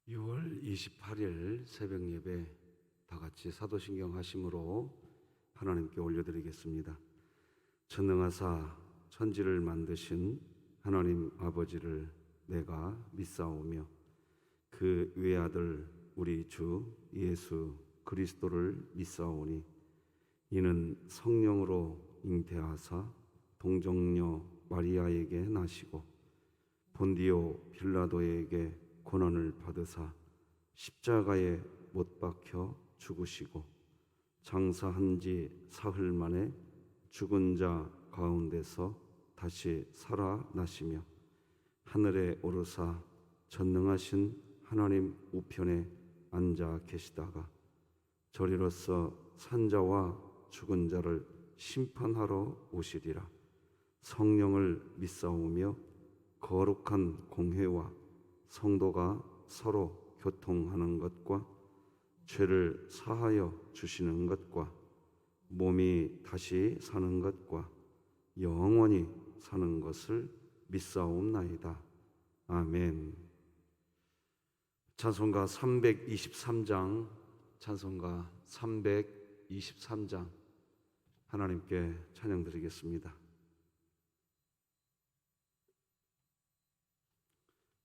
6월 28일 새벽 예배 다 같이 사도신경 하심으로 하나님께 올려드리겠습니다. 전능하사 천지를 만드신 하나님 아버지를 내가 믿사오며 그 외아들 우리 주 예수 그리스도를 믿사오니 이는 성령으로 잉태하사 동정녀 마리아에게 나시고 본디오 빌라도에게 고난을 받으사 십자가에 못 박혀 죽으시고 장사한 지 사흘 만에 죽은 자 가운데서 다시 살아나시며 하늘에 오르사 전능하신 하나님 우편에 앉아 계시다가 저리로서 산자와 죽은 자를 심판하러 오시리라. 성령을 믿사오며 거룩한 공회와 성도가 서로 교통하는 것과 죄를 사하여 주시는 것과 몸이 다시 사는 것과 영원히 사는 것을 믿사옵나이다. 아멘. 찬송가 323장, 찬송가 323장 하나님께 찬양드리겠습니다.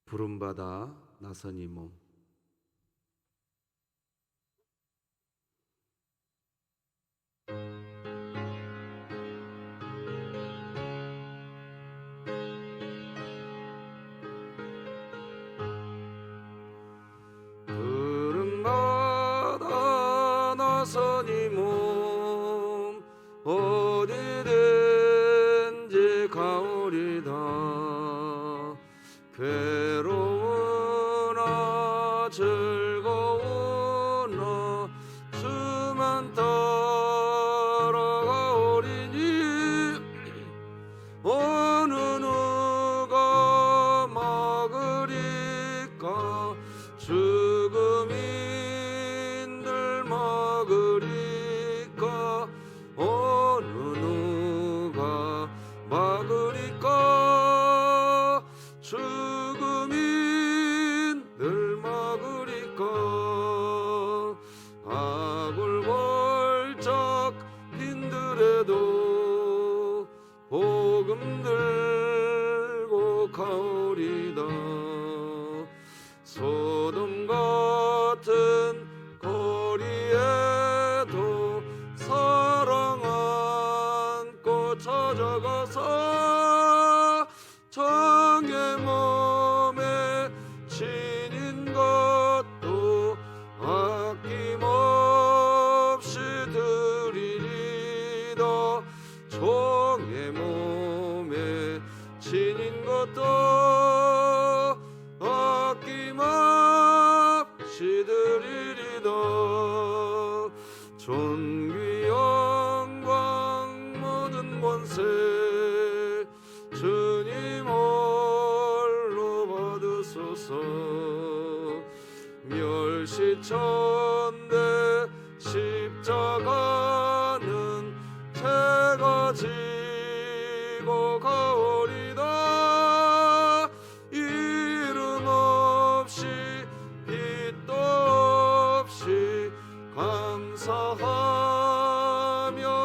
부름받아 나선 이 몸. 부름받아 나선 이 몸 어디든지 가오리다. 괴로우나 즐거우나 주만 따라가오리니 어느 누가 막으리까. 죽음인들 막으리까. 어느 누가 막으리까. 죽음인들 막으리까. 악을 벌쩍 빈들에도 복음 들고 가오리다. 소돔 같은 거리에도 사랑 안고 찾아가서 정의 몸에 지닌 것도 아낌없이 드리리다. 정의 몸에 지닌 것도 아낌없이 드리리다. 존귀 영광 모든 권세 주님 홀로 받으소서. 멸시천대 십자가는 제가 지고 가오리다. 이름 없이 빛도 없이 감사하며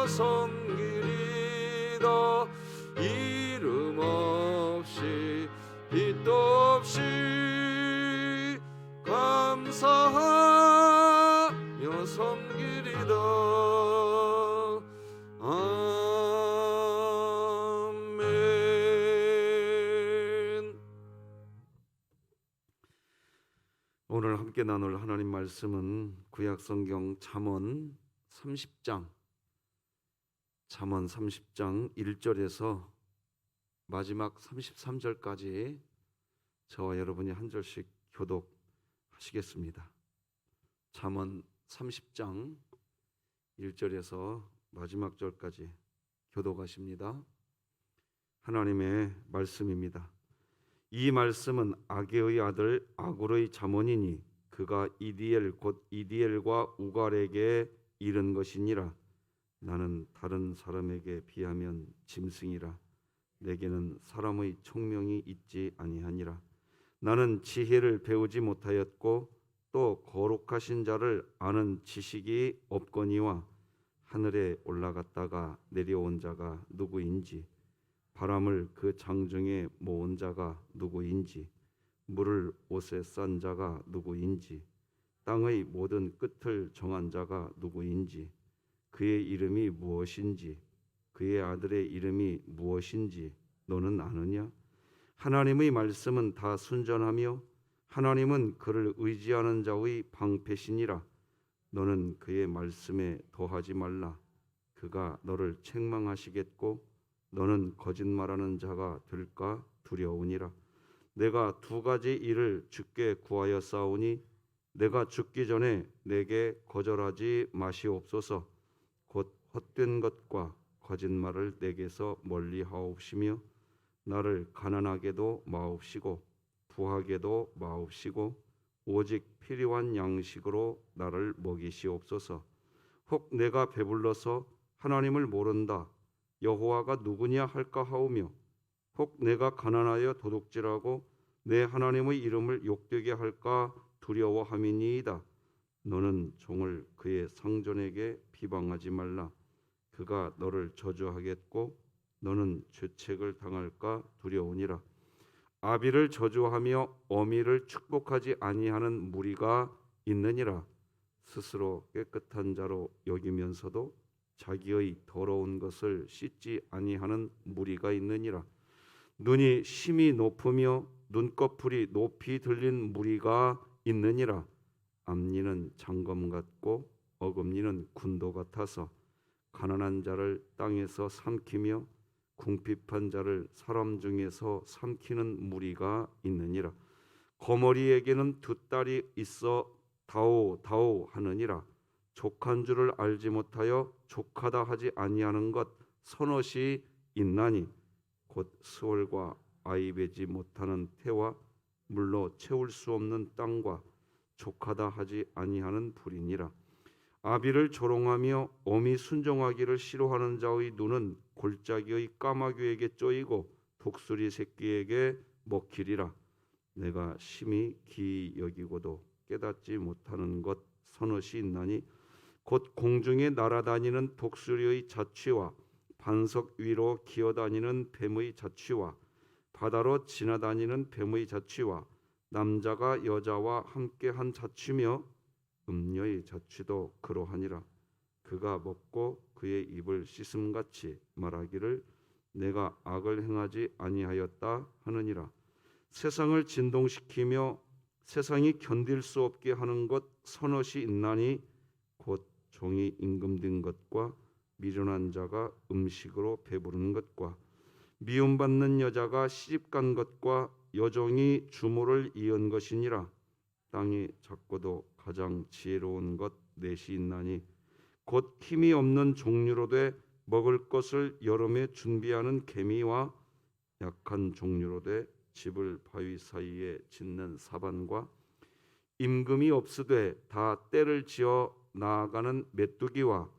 섬기리다. 이름 없이 빛도 없이 감사하며 섬기리다. 아멘. 오늘 함께 나눌 하나님 말씀은 구약성경 잠언 30장 1절에서 마지막 33절까지 저와 여러분이 한 절씩 교독하시겠습니다. 잠언 30장 1절에서 마지막 절까지 교독하십니다. 하나님의 말씀입니다. 이 말씀은 아게의 아들 아굴의 잠언이니 그가 이디엘 곧 이디엘과 우갈에게 이른 것이니라. 나는 다른 사람에게 비하면 짐승이라. 내게는 사람의 총명이 있지 아니하니라. 나는 지혜를 배우지 못하였고 또 거룩하신 자를 아는 지식이 없거니와 하늘에 올라갔다가 내려온 자가 누구인지 바람을 그 장중에 모은 자가 누구인지 물을 옷에 싼 자가 누구인지 땅의 모든 끝을 정한 자가 누구인지 그의 이름이 무엇인지 그의 아들의 이름이 무엇인지 너는 아느냐? 하나님의 말씀은 다 순전하며 하나님은 그를 의지하는 자의 방패시니라. 너는 그의 말씀에 더하지 말라. 그가 너를 책망하시겠고 너는 거짓말하는 자가 될까 두려우니라. 내가 두 가지 일을 주께 구하여 싸우니 내가 죽기 전에 내게 거절하지 마시옵소서. 곧 헛된 것과 거짓말을 내게서 멀리하옵시며 나를 가난하게도 마옵시고 부하게도 마옵시고 오직 필요한 양식으로 나를 먹이시옵소서. 혹 내가 배불러서 하나님을 모른다 여호와가 누구냐 할까 하오며 혹 내가 가난하여 도둑질하고 내 하나님의 이름을 욕되게 할까 두려워함이니이다. 너는 종을 그의 상전에게 비방하지 말라. 그가 너를 저주하겠고 너는 죄책을 당할까 두려우니라. 아비를 저주하며 어미를 축복하지 아니하는 무리가 있느니라. 스스로 깨끗한 자로 여기면서도 자기의 더러운 것을 씻지 아니하는 무리가 있느니라. 눈이 심히 높으며 눈꺼풀이 높이 들린 무리가 있느니라. 앞니는 장검 같고 어금니는 군도 같아서 가난한 자를 땅에서 삼키며 궁핍한 자를 사람 중에서 삼키는 무리가 있느니라. 거머리에게는 두 딸이 있어 다오 다오 하느니라. 족한 줄을 알지 못하여 족하다 하지 아니하는 것 서넛이 있나니 곧 스월과 아이 베지 못하는 태와 물로 채울 수 없는 땅과 족하다 하지 아니하는 불이니라. 아비를 조롱하며 어미 순종하기를 싫어하는 자의 눈은 골짜기의 까마귀에게 쪼이고 독수리 새끼에게 먹히리라. 내가 심히 기이 여기고도 깨닫지 못하는 것 서넛이 있나니 곧 공중에 날아다니는 독수리의 자취와 반석 위로 기어다니는 뱀의 자취와 바다로 지나다니는 뱀의 자취와 남자가 여자와 함께한 자취며 음녀의 자취도 그러하니라. 그가 먹고 그의 입을 씻음같이 말하기를 내가 악을 행하지 아니하였다 하느니라. 세상을 진동시키며 세상이 견딜 수 없게 하는 것 서넛이 있나니 곧 종이 임금된 것과 미련한 자가 음식으로 배부른 것과 미움받는 여자가 시집간 것과 여종이 주모를 이은 것이니라. 땅이 작고도 가장 지혜로운 것 넷이 있나니 곧 힘이 없는 종류로 돼 먹을 것을 여름에 준비하는 개미와 약한 종류로 돼 집을 바위 사이에 짓는 사반과 임금이 없으되 다 때를 지어 나아가는 메뚜기와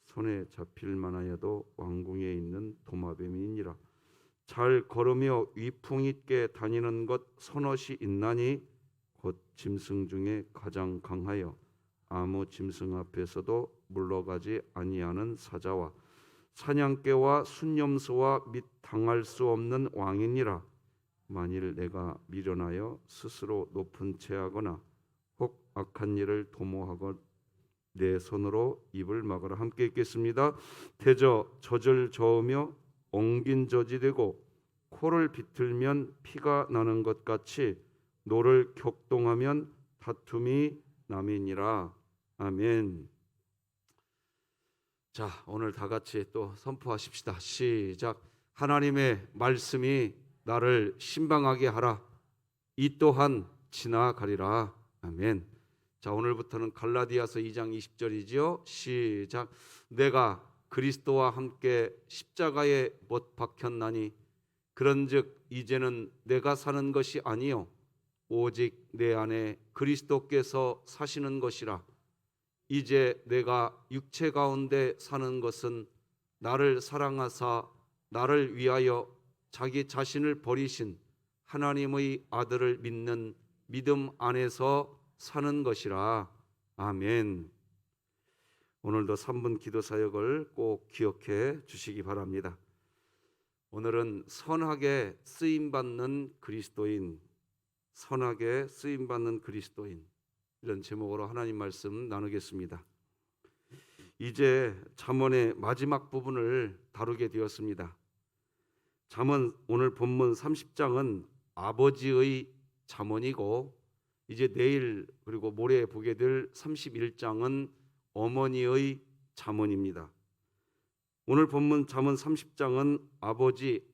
손에 잡힐 만하여도 왕궁에 있는 도마뱀이니라. 잘 걸으며 위풍 있게 다니는 것 서넛이 있나니 곧 짐승 중에 가장 강하여 아무 짐승 앞에서도 물러가지 아니하는 사자와 사냥개와 순념소와 및 당할 수 없는 왕이니라. 만일 내가 미련하여 스스로 높은 채 하거나 혹 악한 일을 도모하고 내 손으로 입을 막으라. 함께 읽겠습니다. 대저 젖을 저으며 엉긴 젖이 되고 코를 비틀면 피가 나는 것 같이 노를 격동하면 다툼이 남이니라. 아멘. 자, 오늘 다 같이 또 선포하십시다. 시작. 하나님의 말씀이 나를 신방하게 하라. 이 또한 지나가리라. 아멘. 자, 오늘부터는 갈라디아서 2장 20절이지요. 시작. 내가 그리스도와 함께 십자가에 못 박혔나니 그런즉 이제는 내가 사는 것이 아니요 오직 내 안에 그리스도께서 사시는 것이라. 이제 내가 육체 가운데 사는 것은 나를 사랑하사 나를 위하여 자기 자신을 버리신 하나님의 아들을 믿는 믿음 안에서 사는 것이라. 아멘. 오늘도 3분 기도 사역을 꼭 기억해 주시기 바랍니다. 오늘은 선하게 쓰임받는 그리스도인, 선하게 쓰임받는 그리스도인, 이런 제목으로 하나님 말씀 나누겠습니다. 이제 잠언의 마지막 부분을 다루게 되었습니다. 잠언 오늘 본문 30장은 아버지의 잠언이고, 이제 내일 그리고 모레 보게 될 31장은 어머니의 잠언입니다. 오늘 본문 잠언 30장은 아버지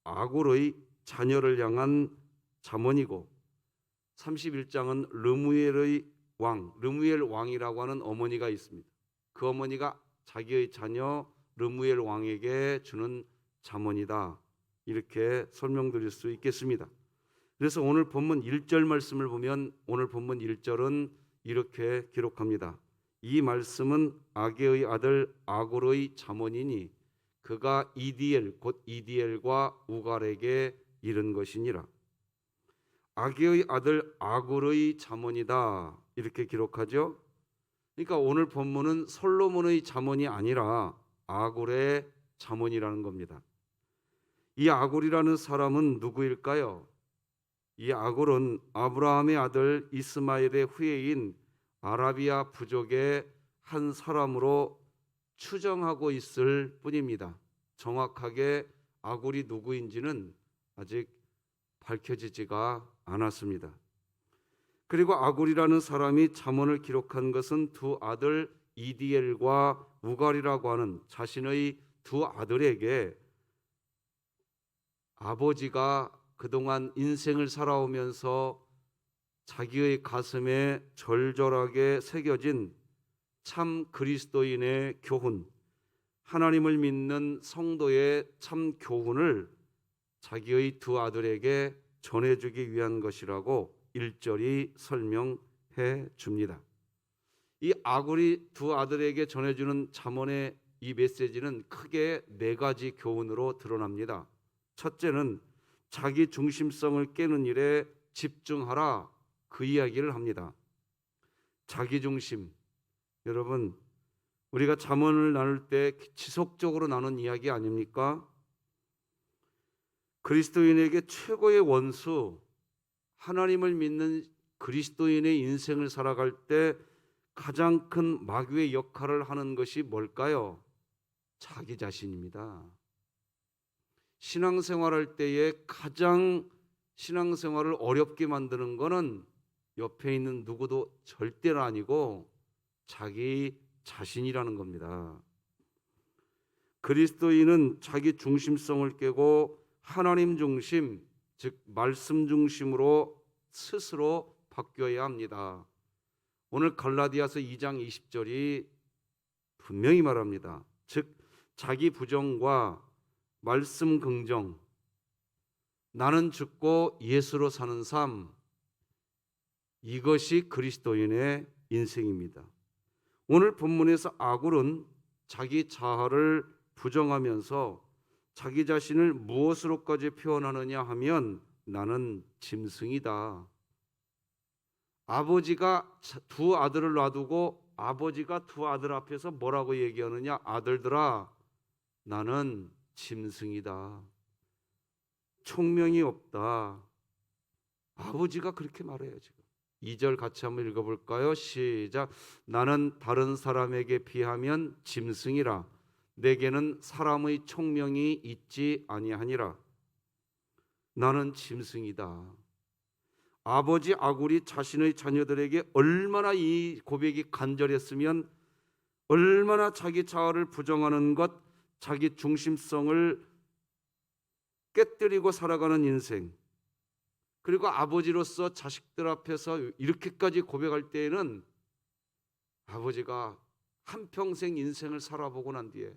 아굴의 자녀를 향한 잠언이고, 31장은 르무엘의 왕, 르무엘 왕이라고 하는 어머니가 있습니다. 그 어머니가 자기의 자녀 르무엘 왕에게 주는 잠언이다, 이렇게 설명드릴 수 있겠습니다. 그래서 오늘 본문 1절 말씀을 보면, 오늘 본문 1절은 이렇게 기록합니다. 이 말씀은 아게의 아들 아굴의 잠언이니 그가 이디엘 곧 이디엘과 우갈에게 이른 것이니라. 아게의 아들 아굴의 잠언이다, 이렇게 기록하죠. 그러니까 오늘 본문은 솔로몬의 잠언이 아니라 아굴의 잠언이라는 겁니다. 이 아굴이라는 사람은 누구일까요? 이 아굴은 아브라함의 아들 이스마엘의 후예인 아라비아 부족의 한 사람으로 추정하고 있을 뿐입니다. 정확하게 아굴이 누구인지는 아직 밝혀지지가 않았습니다. 그리고 아굴이라는 사람이 잠언을 기록한 것은 두 아들 이디엘과 우갈이라고 하는 자신의 두 아들에게 아버지가 그동안 인생을 살아오면서 자기의 가슴에 절절하게 새겨진 참 그리스도인의 교훈, 하나님을 믿는 성도의 참 교훈을 자기의 두 아들에게 전해주기 위한 것이라고 1절이 설명해 줍니다. 이 아굴이 두 아들에게 전해주는 잠언의 이 메시지는 크게 4가지 교훈으로 드러납니다. 첫째는 자기 중심성을 깨는 일에 집중하라, 그 이야기를 합니다. 자기 중심, 여러분 우리가 잠언을 나눌 때 지속적으로 나눈 이야기 아닙니까? 그리스도인에게 최고의 원수, 하나님을 믿는 그리스도인의 인생을 살아갈 때 가장 큰 마귀의 역할을 하는 것이 뭘까요? 자기 자신입니다. 신앙생활할 때에 가장 신앙생활을 어렵게 만드는 것은 옆에 있는 누구도 절대로 아니고 자기 자신이라는 겁니다. 그리스도인은 자기 중심성을 깨고 하나님 중심, 즉 말씀 중심으로 스스로 바뀌어야 합니다. 오늘 갈라디아서 2장 20절이 분명히 말합니다. 즉 자기 부정과 말씀 긍정, 나는 죽고 예수로 사는 삶, 이것이 그리스도인의 인생입니다. 오늘 본문에서 아굴은 자기 자아를 부정하면서 자기 자신을 무엇으로까지 표현하느냐 하면 나는 짐승이다. 아버지가 두 아들을 놔두고 아버지가 두 아들 앞에서 뭐라고 얘기하느냐? 아들들아, 나는 짐승이다. 총명이 없다. 아버지가 그렇게 말해요. 지금 2절 같이 한번 읽어볼까요? 시작. 나는 다른 사람에게 비하면 짐승이라. 내게는 사람의 총명이 있지 아니하니라. 나는 짐승이다. 아버지 아굴이 자신의 자녀들에게 얼마나 이 고백이 간절했으면, 얼마나 자기 자아를 부정하는 것, 자기 중심성을 깨뜨리고 살아가는 인생, 그리고 아버지로서 자식들 앞에서 이렇게까지 고백할 때에는 아버지가 한평생 인생을 살아보고 난 뒤에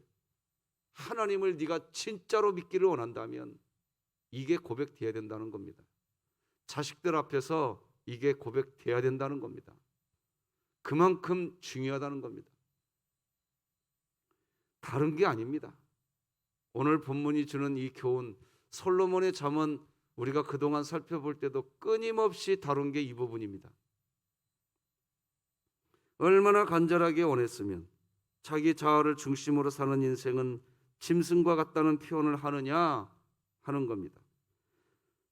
하나님을 네가 진짜로 믿기를 원한다면 이게 고백돼야 된다는 겁니다. 자식들 앞에서 이게 고백돼야 된다는 겁니다. 그만큼 중요하다는 겁니다. 다른 게 아닙니다. 오늘 본문이 주는 이 교훈, 솔로몬의 잠언 우리가 그동안 살펴볼 때도 끊임없이 다룬 게 이 부분입니다. 얼마나 간절하게 원했으면 자기 자아를 중심으로 사는 인생은 짐승과 같다는 표현을 하느냐 하는 겁니다.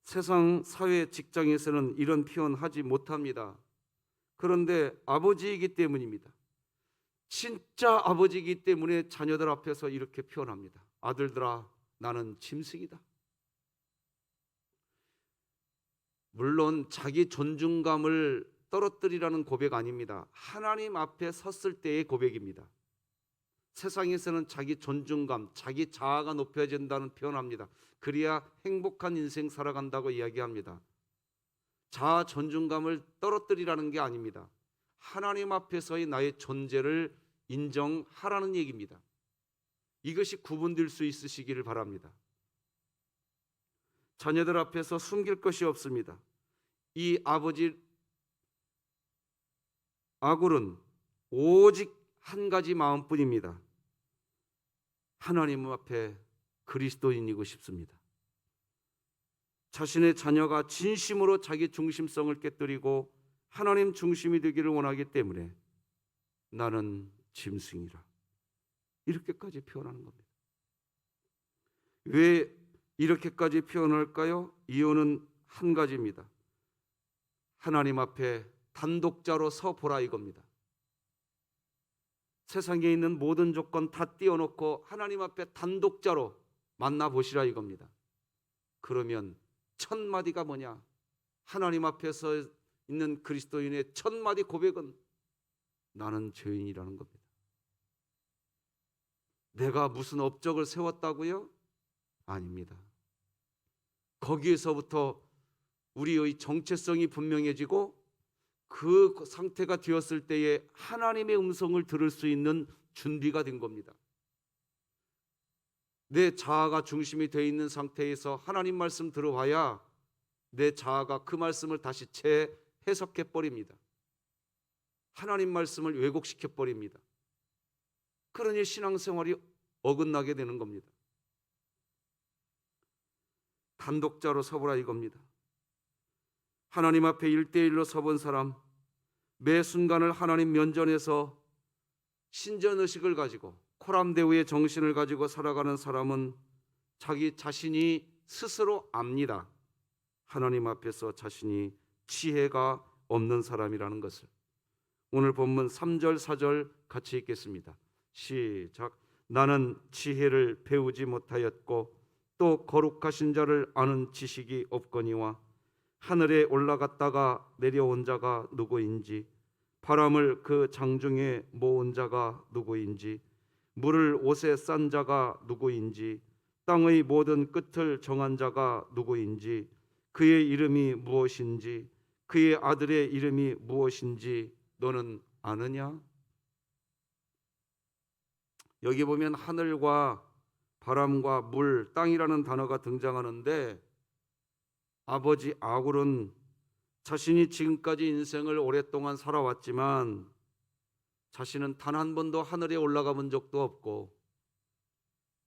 세상 사회 직장에서는 이런 표현 하지 못합니다. 그런데 아버지이기 때문입니다. 진짜 아버지이기 때문에 자녀들 앞에서 이렇게 표현합니다. 아들들아, 나는 짐승이다. 물론 자기 존중감을 떨어뜨리라는 고백 아닙니다. 하나님 앞에 섰을 때의 고백입니다. 세상에서는 자기 존중감, 자기 자아가 높여진다는 표현합니다. 그래야 행복한 인생 살아간다고 이야기합니다. 자아 존중감을 떨어뜨리라는 게 아닙니다. 하나님 앞에서의 나의 존재를 인정하라는 얘기입니다. 이것이 구분될 수 있으시기를 바랍니다. 자녀들 앞에서 숨길 것이 없습니다. 이 아버지 아굴은 오직 한 가지 마음뿐입니다. 하나님 앞에 그리스도인이고 싶습니다. 자신의 자녀가 진심으로 자기 중심성을 깨뜨리고 하나님 중심이 되기를 원하기 때문에 나는 짐승이라 이렇게까지 표현하는 겁니다. 왜 이렇게까지 표현할까요? 이유는 한 가지입니다. 하나님 앞에 단독자로 서보라 이겁니다. 세상에 있는 모든 조건 다 띄워놓고 하나님 앞에 단독자로 만나보시라 이겁니다. 그러면 첫 마디가 뭐냐? 하나님 앞에서 있는 그리스도인의 첫 마디 고백은 나는 죄인이라는 겁니다. 내가 무슨 업적을 세웠다고요? 아닙니다. 거기에서부터 우리의 정체성이 분명해지고 그 상태가 되었을 때에 하나님의 음성을 들을 수 있는 준비가 된 겁니다. 내 자아가 중심이 되어 있는 상태에서 하나님 말씀 들어봐야 내 자아가 그 말씀을 다시 재해석해 버립니다. 하나님 말씀을 왜곡시켜 버립니다. 그러니 신앙생활이 어긋나게 되는 겁니다. 단독자로 서보라 이겁니다. 하나님 앞에 1대1로 서본 사람, 매 순간을 하나님 면전에서 신전의식을 가지고 코람데우의 정신을 가지고 살아가는 사람은 자기 자신이 스스로 압니다. 하나님 앞에서 자신이 지혜가 없는 사람이라는 것을. 오늘 본문 3절 4절 같이 읽겠습니다. 시작. 나는 지혜를 배우지 못하였고 또 거룩하신 자를 아는 지식이 없거니와 하늘에 올라갔다가 내려온 자가 누구인지 바람을 그 장중에 모은 자가 누구인지 물을 옷에 싼 자가 누구인지 땅의 모든 끝을 정한 자가 누구인지 그의 이름이 무엇인지 그의 아들의 이름이 무엇인지 너는 아느냐? 여기 보면 하늘과 바람과 물, 땅이라는 단어가 등장하는데 아버지 아굴은 자신이 지금까지 인생을 오랫동안 살아왔지만 자신은 단 한 번도 하늘에 올라가 본 적도 없고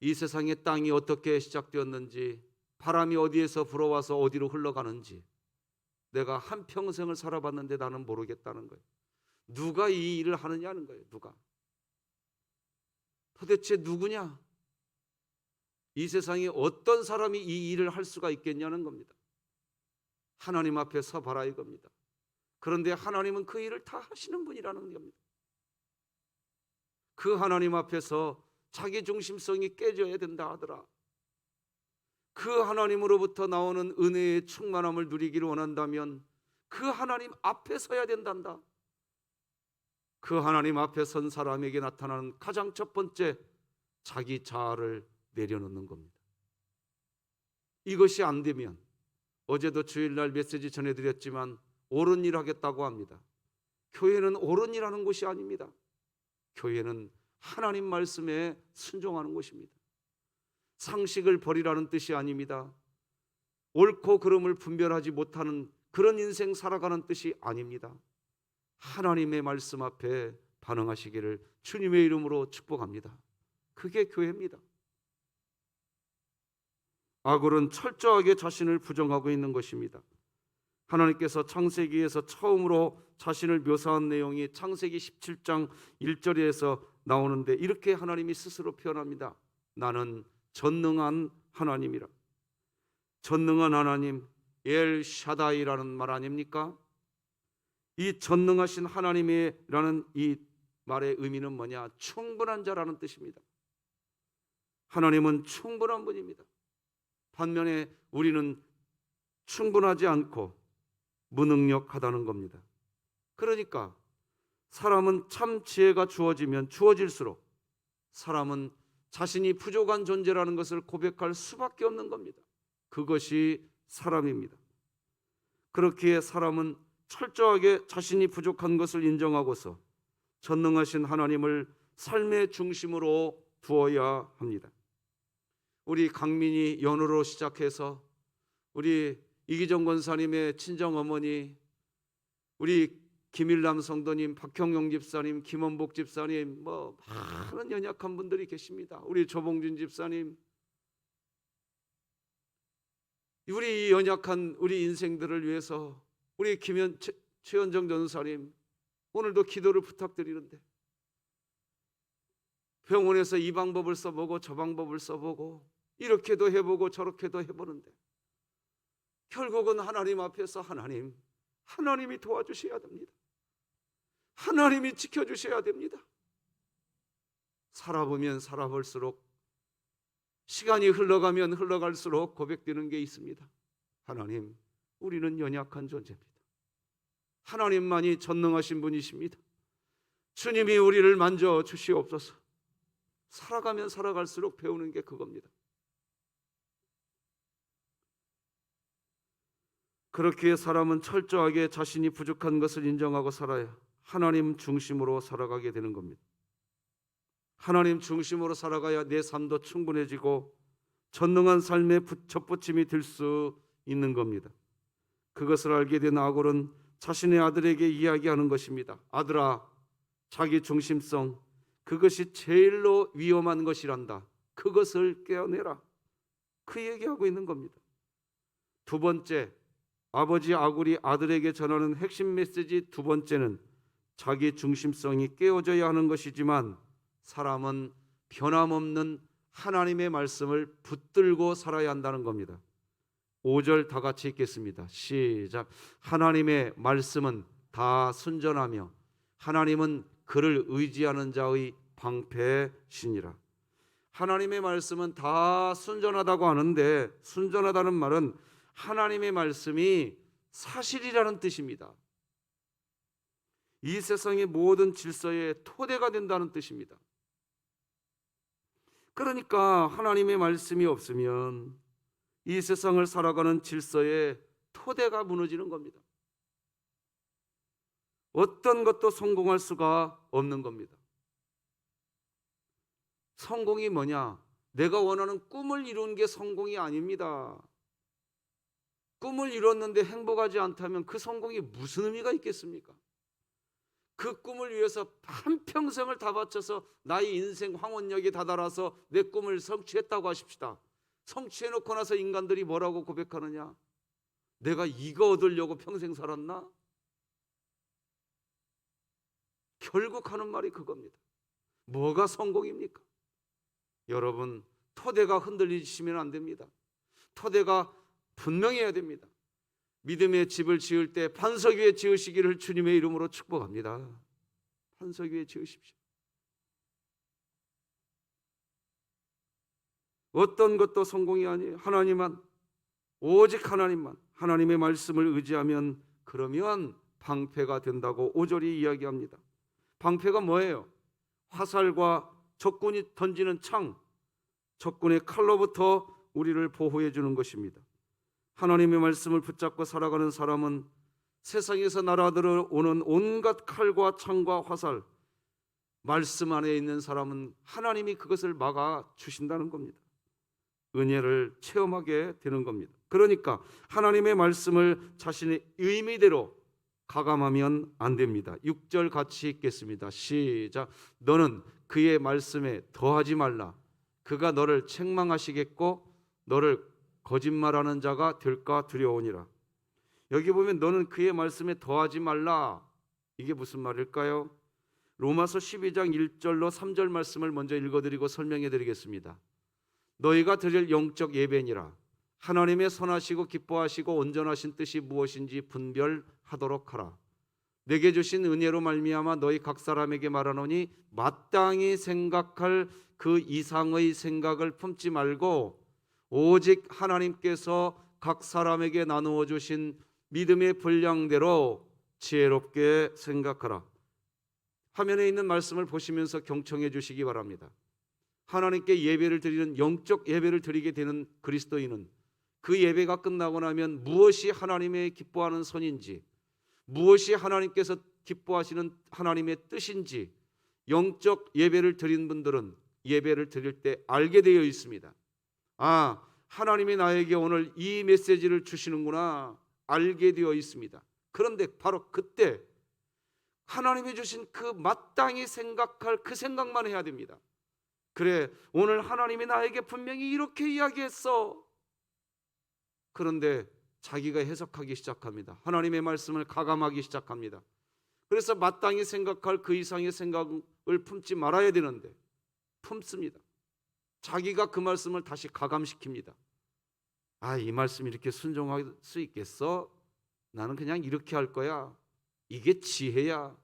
이 세상의 땅이 어떻게 시작되었는지 바람이 어디에서 불어와서 어디로 흘러가는지 내가 한평생을 살아봤는데 나는 모르겠다는 거예요. 누가 이 일을 하느냐는 거예요. 누가? 도대체 누구냐? 이 세상에 어떤 사람이 이 일을 할 수가 있겠냐는 겁니다. 하나님 앞에 서봐라 이겁니다. 그런데 하나님은 그 일을 다 하시는 분이라는 겁니다. 그 하나님 앞에서 자기 중심성이 깨져야 된다 하더라. 그 하나님으로부터 나오는 은혜의 충만함을 누리기를 원한다면 그 하나님 앞에 서야 된단다. 그 하나님 앞에 선 사람에게 나타나는 가장 첫 번째 자기 자아를 내려놓는 겁니다. 이것이 안 되면 어제도 주일날 메시지 전해드렸지만 옳은 일 하겠다고 합니다. 교회는 옳은 일 하는 곳이 아닙니다. 교회는 하나님 말씀에 순종하는 곳입니다. 상식을 버리라는 뜻이 아닙니다. 옳고 그름을 분별하지 못하는 그런 인생 살아가는 뜻이 아닙니다. 하나님의 말씀 앞에 반응하시기를 주님의 이름으로 축복합니다. 그게 교회입니다. 아굴은 철저하게 자신을 부정하고 있는 것입니다. 하나님께서 창세기에서 처음으로 자신을 묘사한 내용이 창세기 17장 1절에서 나오는데 이렇게 하나님이 스스로 표현합니다. 나는 전능한 하나님이라. 전능한 하나님, 엘 샤다이라는 말 아닙니까? 이 전능하신 하나님이라는 이 말의 의미는 뭐냐? 충분한 자라는 뜻입니다. 하나님은 충분한 분입니다. 반면에 우리는 충분하지 않고 무능력하다는 겁니다. 그러니까 사람은 참 지혜가 주어지면 주어질수록 사람은 자신이 부족한 존재라는 것을 고백할 수밖에 없는 겁니다. 그것이 사람입니다. 그렇기에 사람은 철저하게 자신이 부족한 것을 인정하고서 전능하신 하나님을 삶의 중심으로 두어야 합니다. 우리 강민이 연우로 시작해서 우리 이기정 권사님의 친정어머니, 우리 김일남 성도님, 박형용 집사님, 김원복 집사님, 많은 연약한 분들이 계십니다. 우리 조봉준 집사님, 우리 연약한 우리 인생들을 위해서 우리 최현정 전사님 오늘도 기도를 부탁드리는데 병원에서 이 방법을 써보고 저 방법을 써보고 이렇게도 해보고 저렇게도 해보는데 결국은 하나님 앞에서 하나님이 도와주셔야 됩니다. 하나님이 지켜주셔야 됩니다. 살아보면 살아볼수록 시간이 흘러가면 흘러갈수록 고백되는 게 있습니다. 하나님, 우리는 연약한 존재입니다. 하나님만이 전능하신 분이십니다. 주님이 우리를 만져 주시옵소서. 살아가면 살아갈수록 배우는 게 그겁니다. 그렇기에 사람은 철저하게 자신이 부족한 것을 인정하고 살아야 하나님 중심으로 살아가게 되는 겁니다. 하나님 중심으로 살아가야 내 삶도 충분해지고 전능한 삶의 첫받침이 될 수 있는 겁니다. 그것을 알게 된 아골은 자신의 아들에게 이야기하는 것입니다. 아들아, 자기 중심성, 그것이 제일로 위험한 것이란다. 그것을 깨어내라. 그 얘기하고 있는 겁니다. 두 번째, 아버지 아굴이 아들에게 전하는 핵심 메시지 두 번째는 자기 중심성이 깨어져야 하는 것이지만 사람은 변함없는 하나님의 말씀을 붙들고 살아야 한다는 겁니다. 5절 다 같이 읽겠습니다. 시작. 하나님의 말씀은 다 순전하며 하나님은 그를 의지하는 자의 방패시니라. 하나님의 말씀은 다 순전하다고 하는데 순전하다는 말은 하나님의 말씀이 사실이라는 뜻입니다. 이 세상의 모든 질서의 토대가 된다는 뜻입니다. 그러니까 하나님의 말씀이 없으면 이 세상을 살아가는 질서의 토대가 무너지는 겁니다. 어떤 것도 성공할 수가 없는 겁니다. 성공이 뭐냐? 내가 원하는 꿈을 이루는 게 성공이 아닙니다. 꿈을 이뤘는데 행복하지 않다면 그 성공이 무슨 의미가 있겠습니까? 그 꿈을 위해서 한평생을 다 바쳐서 나의 인생 황혼역에 다다라서 내 꿈을 성취했다고 하십시다. 성취해놓고 나서 인간들이 뭐라고 고백하느냐? 내가 이거 얻으려고 평생 살았나? 결국 하는 말이 그겁니다. 뭐가 성공입니까? 여러분, 토대가 흔들리시면 안 됩니다. 토대가 분명해야 됩니다. 믿음의 집을 지을 때 반석 위에 지으시기를 주님의 이름으로 축복합니다. 반석 위에 지으십시오. 어떤 것도 성공이 아니에요. 하나님만, 오직 하나님만, 하나님의 말씀을 의지하면 그러면 방패가 된다고 5절이 이야기합니다. 방패가 뭐예요? 화살과 적군이 던지는 창, 적군의 칼로부터 우리를 보호해 주는 것입니다. 하나님의 말씀을 붙잡고 살아가는 사람은 세상에서 날아들어오는 온갖 칼과 창과 화살, 말씀 안에 있는 사람은 하나님이 그것을 막아 주신다는 겁니다. 은혜를 체험하게 되는 겁니다. 그러니까 하나님의 말씀을 자신의 의미대로 가감하면 안 됩니다. 6절 같이 읽겠습니다. 시작. 너는 그의 말씀에 더하지 말라. 그가 너를 책망하시겠고 너를 거짓말하는 자가 될까 두려우니라. 여기 보면 너는 그의 말씀에 더하지 말라. 이게 무슨 말일까요? 로마서 12장 1절로 3절 말씀을 먼저 읽어드리고 설명해 드리겠습니다. 너희가 드릴 영적 예배니라. 하나님의 선하시고 기뻐하시고 온전하신 뜻이 무엇인지 분별하도록 하라. 내게 주신 은혜로 말미암아 너희 각 사람에게 말하노니 마땅히 생각할 그 이상의 생각을 품지 말고 오직 하나님께서 각 사람에게 나누어 주신 믿음의 분량대로 지혜롭게 생각하라. 화면에 있는 말씀을 보시면서 경청해 주시기 바랍니다. 하나님께 예배를 드리는 영적 예배를 드리게 되는 그리스도인은 그 예배가 끝나고 나면 무엇이 하나님의 기뻐하는 선인지, 무엇이 하나님께서 기뻐하시는 하나님의 뜻인지 영적 예배를 드린 분들은 예배를 드릴 때 알게 되어 있습니다. 아, 하나님이 나에게 오늘 이 메시지를 주시는구나 알게 되어 있습니다. 그런데 바로 그때 하나님이 주신 그 마땅히 생각할 그 생각만 해야 됩니다. 그래, 오늘 하나님이 나에게 분명히 이렇게 이야기했어. 그런데 자기가 해석하기 시작합니다. 하나님의 말씀을 가감하기 시작합니다. 그래서 마땅히 생각할 그 이상의 생각을 품지 말아야 되는데 품습니다. 자기가 그 말씀을 다시 가감시킵니다. 아, 이 말씀이 이렇게 순종할 수 있겠어? 나는 그냥 이렇게 할 거야. 이게 지혜야.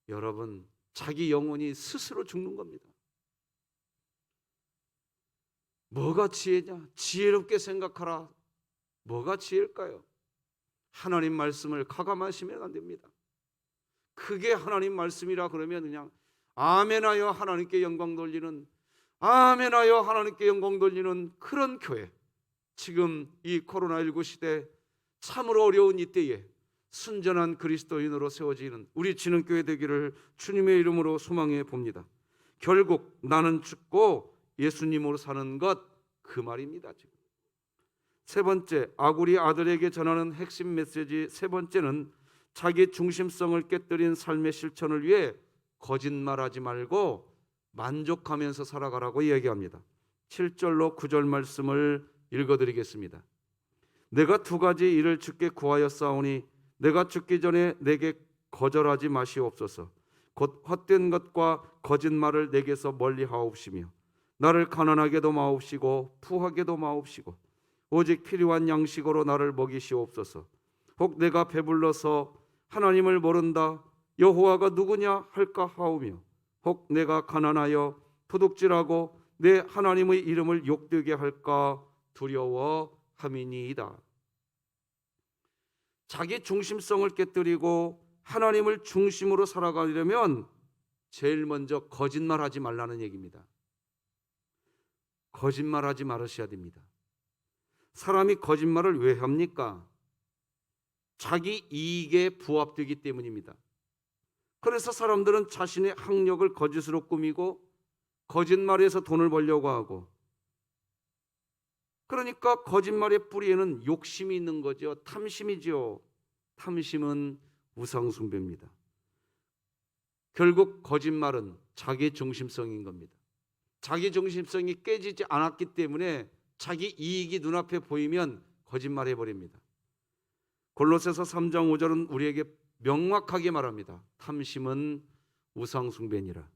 여러분, 자기 영혼이 스스로 죽는 겁니다. 뭐가 지혜냐? 지혜롭게 생각하라. 뭐가 지혜일까요? 하나님 말씀을 가감하시면 안 됩니다. 그게 하나님 말씀이라 그러면 그냥 아멘하여 하나님께 영광 돌리는, 아멘하여 하나님께 영광 돌리는 그런 교회. 지금 이 코로나19 시대 참으로 어려운 이때에 순전한 그리스도인으로 세워지는 우리 진흥교회 되기를 주님의 이름으로 소망해 봅니다. 결국 나는 죽고 예수님으로 사는 것, 그 말입니다. 지금 세 번째, 아구리 아들에게 전하는 핵심 메시지 세 번째는 자기 중심성을 깨뜨린 삶의 실천을 위해 거짓말하지 말고 만족하면서 살아가라고 이야기합니다. 7절로 9절 말씀을 읽어드리겠습니다. 내가 두 가지 일을 주께 구하였사오니 내가 죽기 전에 내게 거절하지 마시옵소서. 곧 헛된 것과 거짓말을 내게서 멀리하옵시며 나를 가난하게도 마옵시고 부하게도 마옵시고 오직 필요한 양식으로 나를 먹이시옵소서. 혹 내가 배불러서 하나님을 모른다 여호와가 누구냐 할까 하오며 혹 내가 가난하여 도둑질하고 내 하나님의 이름을 욕되게 할까 두려워함이니이다. 자기 중심성을 깨뜨리고 하나님을 중심으로 살아가려면 제일 먼저 거짓말하지 말라는 얘기입니다. 거짓말하지 말으셔야 됩니다. 사람이 거짓말을 왜 합니까? 자기 이익에 부합되기 때문입니다. 그래서 사람들은 자신의 학력을 거짓으로 꾸미고 거짓말에서 돈을 벌려고 하고, 그러니까 거짓말의 뿌리에는 욕심이 있는 거죠. 탐심이죠. 탐심은 우상숭배입니다. 결국 거짓말은 자기 중심성인 겁니다. 자기 중심성이 깨지지 않았기 때문에 자기 이익이 눈앞에 보이면 거짓말해버립니다. 골로새서 3장 5절은 우리에게 명확하게 말합니다. 탐심은 우상숭배니라.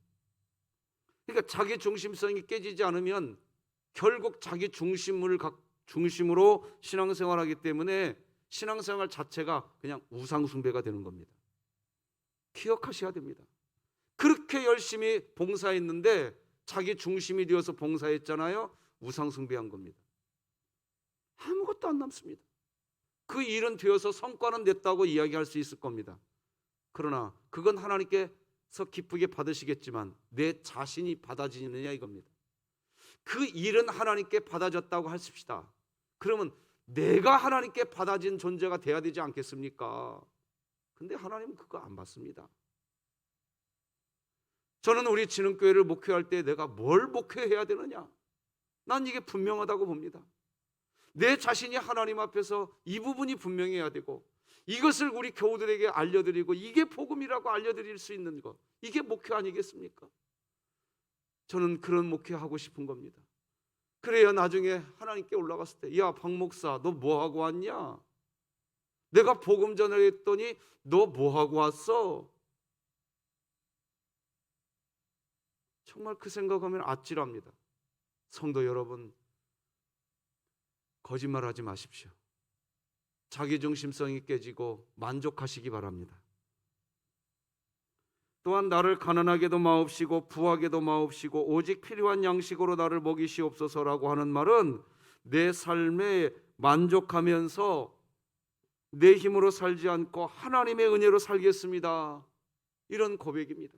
그러니까 자기 중심성이 깨지지 않으면 결국 자기 중심으로 신앙생활하기 때문에 신앙생활 자체가 그냥 우상숭배가 되는 겁니다. 기억하셔야 됩니다. 그렇게 열심히 봉사했는데 자기 중심이 되어서 봉사했잖아요. 우상숭배한 겁니다. 아무것도 안 남습니다. 그 일은 되어서 성과는 냈다고 이야기할 수 있을 겁니다. 그러나 그건 하나님께서 기쁘게 받으시겠지만 내 자신이 받아지느냐 이겁니다. 그 일은 하나님께 받아졌다고 하십시다. 그러면 내가 하나님께 받아진 존재가 돼야 되지 않겠습니까? 근데 하나님은 그거 안 받습니다. 저는 우리 진흥교회를 목회할 때 내가 뭘 목회해야 되느냐? 난 이게 분명하다고 봅니다. 내 자신이 하나님 앞에서 이 부분이 분명해야 되고 이것을 우리 교우들에게 알려드리고 이게 복음이라고 알려드릴 수 있는 것, 이게 목회 아니겠습니까? 저는 그런 목회하고 싶은 겁니다. 그래야 나중에 하나님께 올라갔을 때, 야, 박 목사, 너 뭐 하고 왔냐? 내가 복음 전하랬더니 너 뭐 하고 왔어? 정말 그 생각하면 아찔합니다. 성도 여러분, 거짓말하지 마십시오. 자기중심성이 깨지고 만족하시기 바랍니다. 또한 나를 가난하게도 마옵시고 부하게도 마옵시고 오직 필요한 양식으로 나를 먹이시옵소서라고 하는 말은 내 삶에 만족하면서 내 힘으로 살지 않고 하나님의 은혜로 살겠습니다, 이런 고백입니다.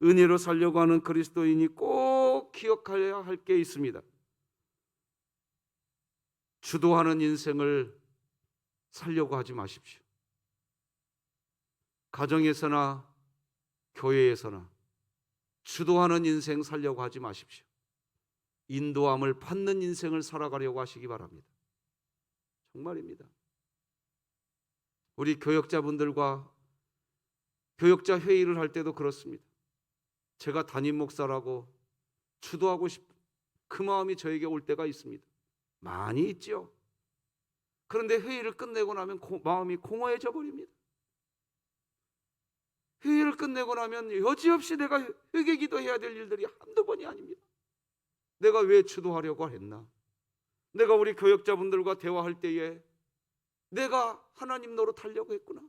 은혜로 살려고 하는 그리스도인이 꼭 기억해야 할 게 있습니다. 주도하는 인생을 살려고 하지 마십시오. 가정에서나 교회에서나 주도하는 인생 살려고 하지 마십시오. 인도함을 받는 인생을 살아가려고 하시기 바랍니다. 정말입니다. 우리 교역자분들과 교역자 회의를 할 때도 그렇습니다. 제가 담임 목사라고 주도하고 싶은 그 마음이 저에게 올 때가 있습니다. 많이 있죠. 그런데 회의를 끝내고 나면 마음이 공허해져 버립니다. 회의를 끝내고 나면 여지없이 내가 회개기도 해야 될 일들이 한두 번이 아닙니다. 내가 왜 주도하려고 했나? 내가 우리 교역자분들과 대화할 때에 내가 하나님 노릇하려고 했구나.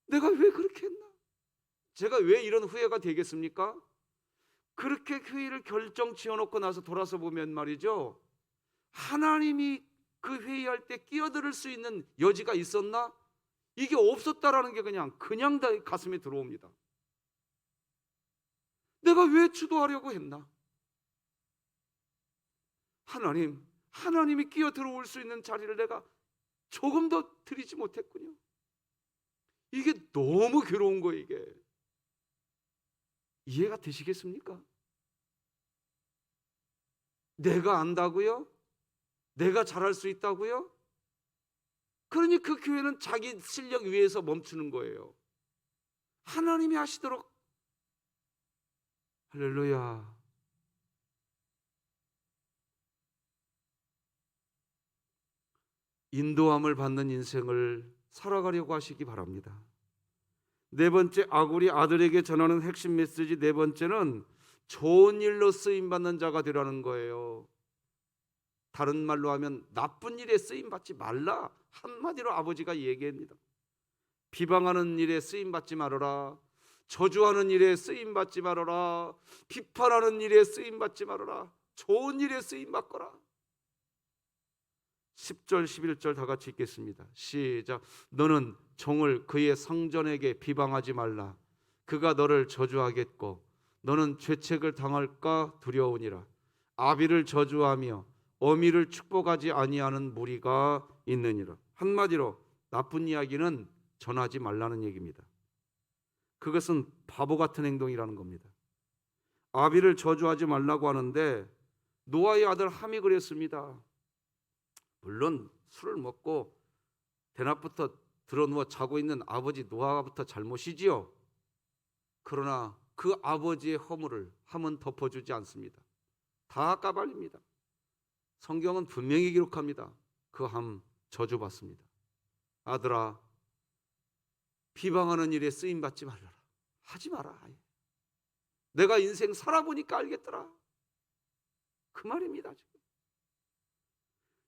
내가 왜 그렇게 했나? 제가 왜 이런 후회가 되겠습니까? 그렇게 회의를 결정 지어놓고 나서 돌아서 보면 말이죠, 하나님이 그 회의할 때 끼어들 수 있는 여지가 있었나? 이게 없었다라는 게 그냥 다 가슴에 들어옵니다. 내가 왜 주도하려고 했나? 하나님이 끼어 들어올 수 있는 자리를 내가 조금 더 드리지 못했군요. 이게 너무 괴로운 거예요. 이게 이해가 되시겠습니까? 내가 안다고요? 내가 잘할 수 있다고요? 그러니 그 교회는 자기 실력 위에서 멈추는 거예요. 하나님이 하시도록. 할렐루야. 인도함을 받는 인생을 살아가려고 하시기 바랍니다. 네 번째, 아굴이 아들에게 전하는 핵심 메시지 네 번째는 좋은 일로 쓰임받는 자가 되라는 거예요. 다른 말로 하면 나쁜 일에 쓰임받지 말라, 한마디로 아버지가 얘기합니다. 비방하는 일에 쓰임받지 말아라, 저주하는 일에 쓰임받지 말아라, 비판하는 일에 쓰임받지 말아라, 좋은 일에 쓰임받거라. 10절 11절 다 같이 읽겠습니다. 시작. 너는 종을 그의 상전에게 비방하지 말라. 그가 너를 저주하겠고 너는 죄책을 당할까 두려우니라. 아비를 저주하며 어미를 축복하지 아니하는 무리가 있느니라. 한마디로 나쁜 이야기는 전하지 말라는 얘기입니다. 그것은 바보 같은 행동이라는 겁니다. 아비를 저주하지 말라고 하는데 노아의 아들 함이 그랬습니다. 물론 술을 먹고 대낮부터 드러누워 자고 있는 아버지 노아부터 잘못이지요. 그러나 그 아버지의 허물을 함은 덮어주지 않습니다. 다 까발립니다. 성경은 분명히 기록합니다. 그 함 저주받습니다. 아들아, 비방하는 일에 쓰임받지 말라. 하지 마라. 내가 인생 살아보니까 알겠더라. 그 말입니다. 지금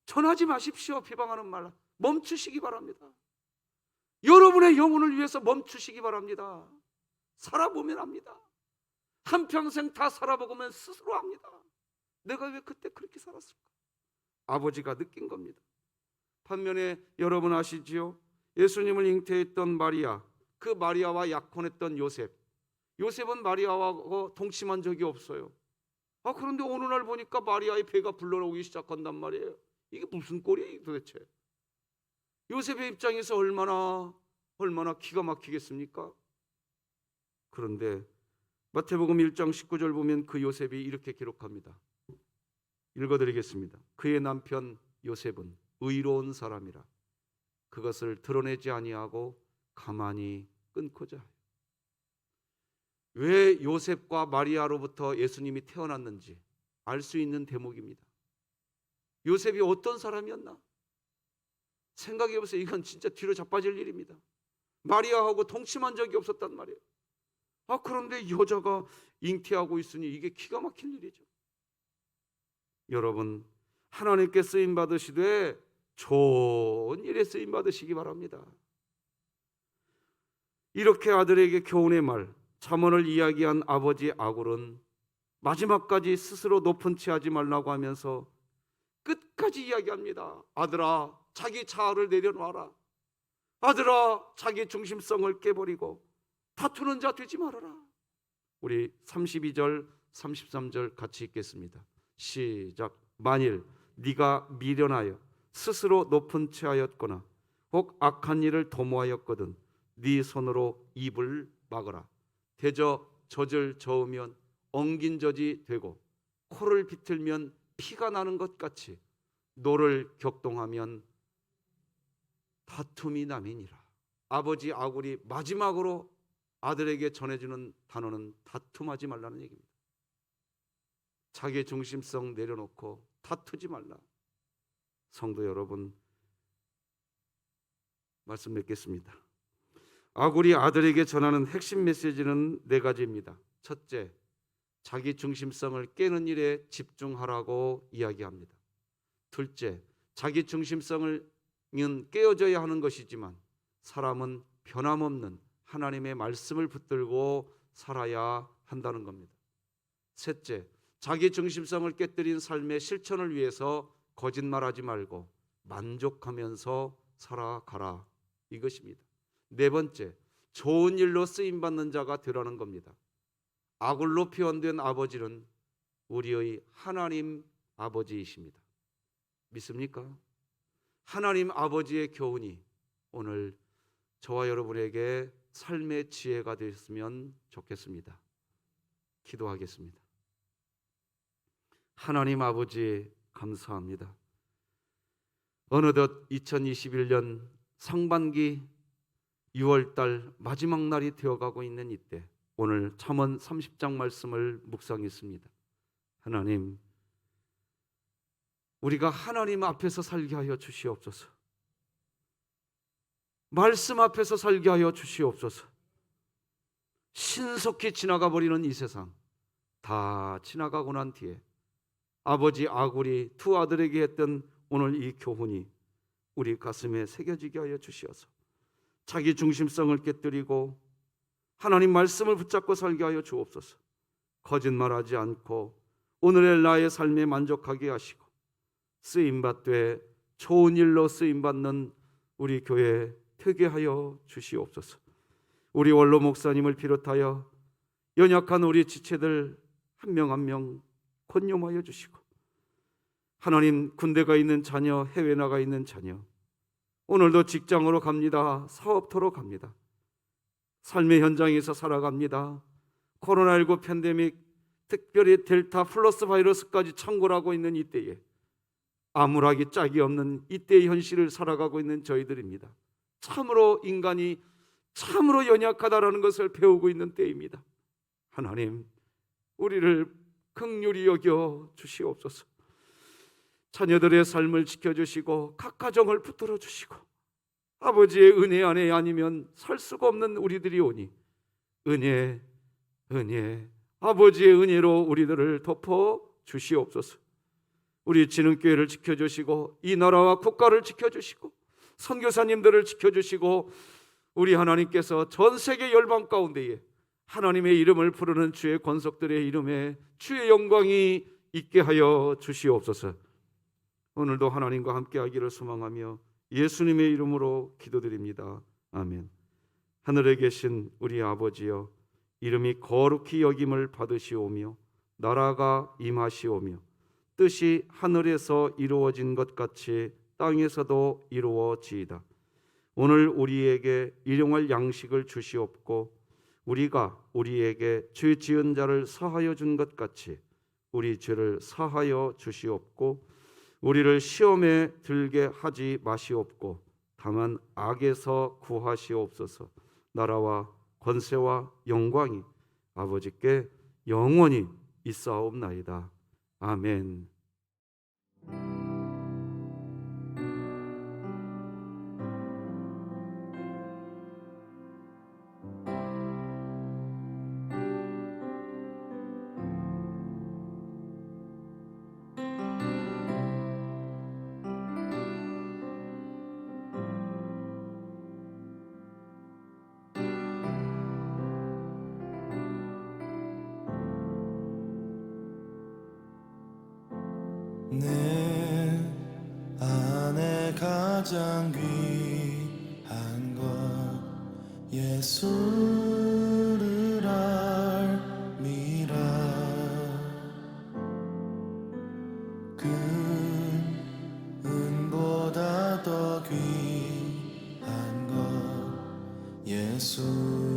전하지 마십시오. 비방하는 말 멈추시기 바랍니다. 여러분의 영혼을 위해서 멈추시기 바랍니다. 살아보면 압니다. 한평생 다 살아보면 스스로 압니다. 내가 왜 그때 그렇게 살았을까? 아버지가 느낀 겁니다. 반면에 여러분 아시지요? 예수님을 잉태했던 마리아, 그 마리아와 약혼했던 요셉. 요셉은 마리아와 동침한 적이 없어요. 그런데 어느 날 보니까 마리아의 배가 불러오기 시작한단 말이에요. 이게 무슨 꼴이에요 도대체? 요셉의 입장에서 얼마나 기가 막히겠습니까? 그런데 마태복음 1장 19절 보면 그 요셉이 이렇게 기록합니다. 읽어드리겠습니다. 그의 남편 요셉은 의로운 사람이라 그것을 드러내지 아니하고 가만히 끊고자 해요. 왜 요셉과 마리아로부터 예수님이 태어났는지 알 수 있는 대목입니다. 요셉이 어떤 사람이었나? 생각해보세요. 이건 진짜 뒤로 자빠질 일입니다. 마리아하고 동침한 적이 없었단 말이에요. 그런데 여자가 잉태하고 있으니 이게 기가 막힐 일이죠. 여러분, 하나님께 쓰임 받으시되 좋은 일에 쓰임 받으시기 바랍니다. 이렇게 아들에게 교훈의 말, 잠언을 이야기한 아버지 아굴은 마지막까지 스스로 높은 채 하지 말라고 하면서 끝까지 이야기합니다. 아들아, 자기 자아를 내려놔라. 아들아, 자기 중심성을 깨버리고 다투는 자 되지 말아라. 우리 32절 33절 같이 읽겠습니다. 시작. 만일 네가 미련하여 스스로 높은 채 하였거나 혹 악한 일을 도모하였거든 네 손으로 입을 막으라. 대저 젖을 저으면 엉긴 젖이 되고 코를 비틀면 피가 나는 것 같이 노를 격동하면 다툼이 남이니라. 아버지 아굴이 마지막으로 아들에게 전해주는 단어는 다툼하지 말라는 얘기입니다. 자기 중심성 내려놓고 다투지 말라. 성도 여러분, 말씀 맺겠습니다. 아굴이 아들에게 전하는 핵심 메시지는 4가지입니다. 첫째, 자기 중심성을 깨는 일에 집중하라고 이야기합니다. 둘째, 자기 중심성은 깨어져야 하는 것이지만 사람은 변함없는 하나님의 말씀을 붙들고 살아야 한다는 겁니다. 셋째, 자기 중심성을 깨뜨린 삶의 실천을 위해서 거짓말하지 말고 만족하면서 살아가라, 이것입니다. 네 번째, 좋은 일로 쓰임받는 자가 되라는 겁니다. 아굴로 표현된 아버지는 우리의 하나님 아버지이십니다. 믿습니까? 하나님 아버지의 교훈이 오늘 저와 여러분에게 삶의 지혜가 되었으면 좋겠습니다. 기도하겠습니다. 하나님 아버지, 감사합니다. 어느덧 2021년 상반기 6월달 마지막 날이 되어가고 있는 이때 오늘 잠언 30장 말씀을 묵상했습니다. 하나님, 우리가 하나님 앞에서 살게 하여 주시옵소서. 말씀 앞에서 살게 하여 주시옵소서. 신속히 지나가 버리는 이 세상 다 지나가고 난 뒤에 아버지 아굴이 두 아들에게 했던 오늘 이 교훈이 우리 가슴에 새겨지게 하여 주시어서 자기 중심성을 깨뜨리고 하나님 말씀을 붙잡고 살게 하여 주옵소서. 거짓말하지 않고 오늘의 나의 삶에 만족하게 하시고 쓰임받되 좋은 일로 쓰임받는 우리 교회 되게 하여 주시옵소서. 우리 원로 목사님을 비롯하여 연약한 우리 지체들 한 명 한 명 권념하여 주시고 하나님, 군대가 있는 자녀, 해외 나가 있는 자녀, 오늘도 직장으로 갑니다. 사업터로 갑니다. 삶의 현장에서 살아갑니다. 코로나19 팬데믹, 특별히 델타 플러스 바이러스까지 창궐하고 있는 이때에 암울하기 짝이 없는 이때의 현실을 살아가고 있는 저희들입니다. 참으로 인간이 참으로 연약하다라는 것을 배우고 있는 때입니다. 하나님, 우리를 긍휼히 여겨 주시옵소서. 자녀들의 삶을 지켜주시고 각 가정을 붙들어 주시고 아버지의 은혜 안에 아니면 살 수가 없는 우리들이 오니 은혜 아버지의 은혜로 우리들을 덮어 주시옵소서. 우리 진흥교회를 지켜주시고 이 나라와 국가를 지켜주시고 선교사님들을 지켜주시고 우리 하나님께서 전 세계 열방 가운데에 하나님의 이름을 부르는 주의 권속들의 이름에 주의 영광이 있게 하여 주시옵소서. 오늘도 하나님과 함께하기를 소망하며 예수님의 이름으로 기도드립니다. 아멘. 하늘에 계신 우리 아버지여, 이름이 거룩히 여김을 받으시오며 나라가 임하시오며 뜻이 하늘에서 이루어진 것 같이 땅에서도 이루어지이다. 오늘 우리에게 일용할 양식을 주시옵고 우리가 우리에게 죄 지은 자를 사하여 준 것 같이 우리 죄를 사하여 주시옵고 우리를 시험에 들게 하지 마시옵고 다만 악에서 구하시옵소서. 나라와 권세와 영광이 아버지께 영원히 있사옵나이다. 아멘. 내 안에 가장 귀한 것 예수를 알미라. 그 은보다 더 귀한 것 예수